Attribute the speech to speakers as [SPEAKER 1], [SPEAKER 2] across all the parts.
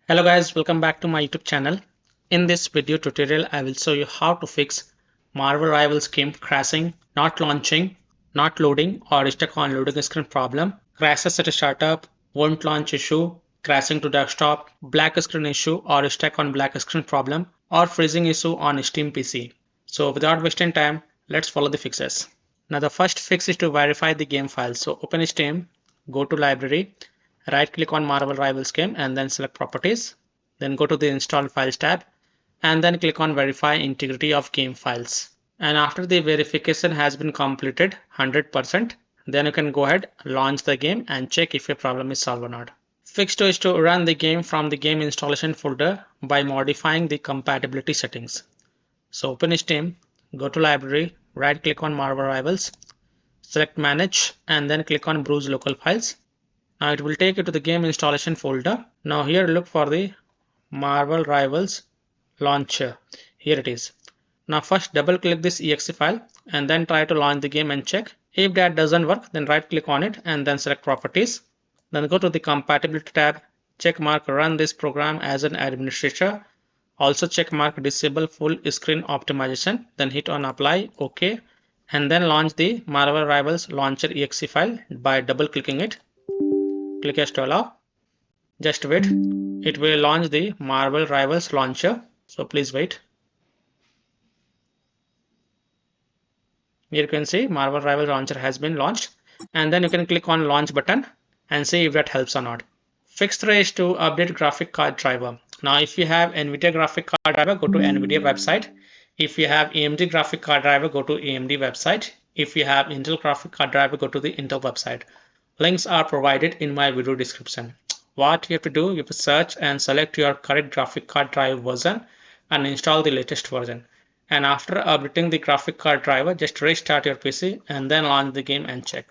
[SPEAKER 1] Hello guys, welcome back to my YouTube channel. In this video tutorial, I will show you how to fix Marvel Rivals game crashing, not launching, not loading or stuck on loading screen problem, crashes at a startup, won't launch issue, crashing to desktop, black screen issue or stuck on black screen problem or freezing issue on Steam PC. So without wasting time, let's follow the fixes. Now the first fix is to verify the game file. So open Steam, go to library, right click on Marvel Rivals game and then select properties, then go to the install files tab and then click on verify integrity of game files. And after the verification has been completed 100%, then you can go ahead, launch the game and check if your problem is solved or not. Fix 2 is to run the game from the game installation folder by modifying the compatibility settings. So open Steam, go to library, right click on Marvel Rivals, select manage and then click on browse local files. Now it will take you to the game installation folder. Now here look for the Marvel Rivals launcher. Here it is. Now first double click this exe file and then try to launch the game and check. If that doesn't work, then right click on it and then select properties. Then go to the compatibility tab, check mark run this program as an administrator. Also check mark disable full screen optimization. Then hit on apply, OK. And then launch the Marvel Rivals launcher exe file by double clicking it. Click yes to allow. Just wait. It will launch the Marvel Rivals launcher. So please wait. Here you can see Marvel Rivals launcher has been launched. And then you can click on launch button and see if that helps or not. Fix 3 is to update graphic card driver. Now if you have NVIDIA graphic card driver, go to NVIDIA website. If you have AMD graphic card driver, go to AMD website. If you have Intel graphic card driver, go to the Intel website. Links are provided in my video description. What you have to do, you have to search and select your correct graphic card drive version and install the latest version. And after updating the graphic card driver, just restart your PC and then launch the game and check.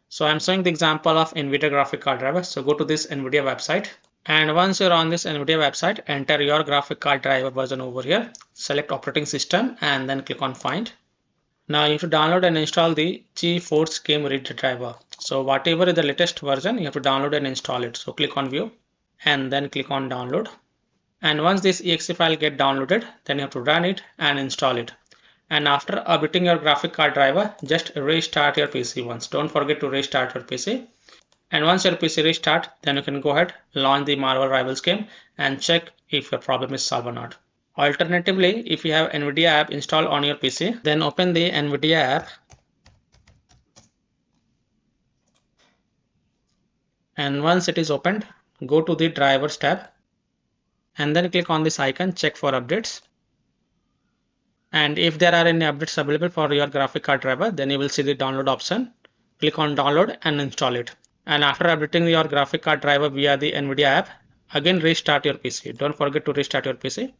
[SPEAKER 1] So I'm showing the example of NVIDIA graphic card driver. So go to this NVIDIA website. And once you're on this NVIDIA website, enter your graphic card driver version over here. Select operating system and then click on find. Now you have to download and install the GeForce Game Reader driver. So whatever is the latest version, you have to download and install it. So click on view and then click on download. And once this exe file get downloaded, then you have to run it and install it. And after updating your graphic card driver, just restart your PC once. Don't forget to restart your PC. And once your PC restart, then you can go ahead, launch the Marvel Rivals game and check if your problem is solved or not. Alternatively, if you have NVIDIA app installed on your PC, then open the NVIDIA app and once it is opened, go to the drivers tab and then click on this icon, check for updates. And if there are any updates available for your graphic card driver, then you will see the download option. Click on download and install it. And after updating your graphic card driver via the NVIDIA app, again restart your PC. Don't forget to restart your PC.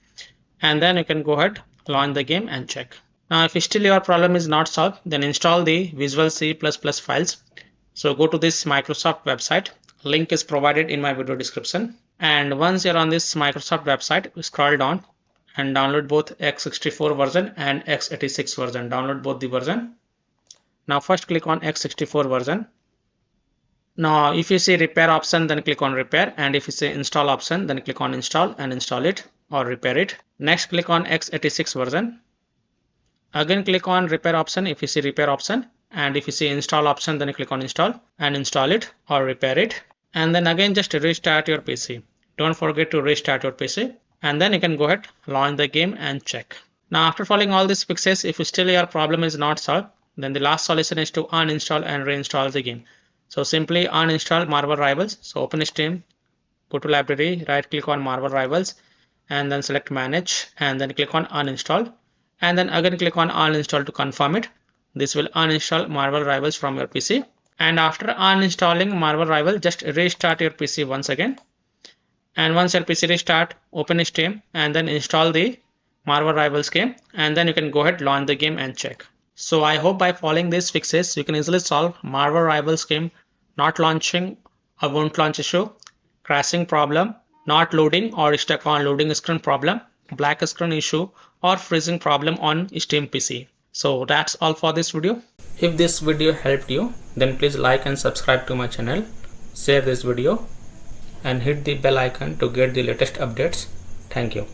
[SPEAKER 1] And then you can go ahead, launch the game and check. Now if still your problem is not solved, then install the Visual C++ files. So go to this Microsoft website. Link is provided in my video description. And once you're on this Microsoft website, scroll down and download both x64 version and x86 version. Download both the version. Now first click on x64 version. Now if you see repair option, then click on repair, and if you see install option, then click on install and install it or repair it. Next click on x86 version. Again click on repair option if you see repair option, and if you see install option, then click on install and install it or repair it. And then again just restart your PC. Don't forget to restart your PC, and then you can go ahead, launch the game and check. Now after following all these fixes, if still your problem is not solved, then the last solution is to uninstall and reinstall the game. So simply uninstall Marvel Rivals. So open Steam, go to library, right click on Marvel Rivals and then select manage and then click on uninstall and then again click on uninstall to confirm it. This will uninstall Marvel Rivals from your PC. And after uninstalling Marvel Rivals, just restart your PC once again. And once your PC restart, open Steam and then install the Marvel Rivals game and then you can go ahead, launch the game and check. So I hope by following these fixes, you can easily solve Marvel Rivals game not launching or won't launch issue, crashing problem, not loading or stuck on loading screen problem, black screen issue or freezing problem on Steam PC. So that's all for this video. If this video helped you, then please like and subscribe to my channel. Share this video and hit the bell icon to get the latest updates. Thank you.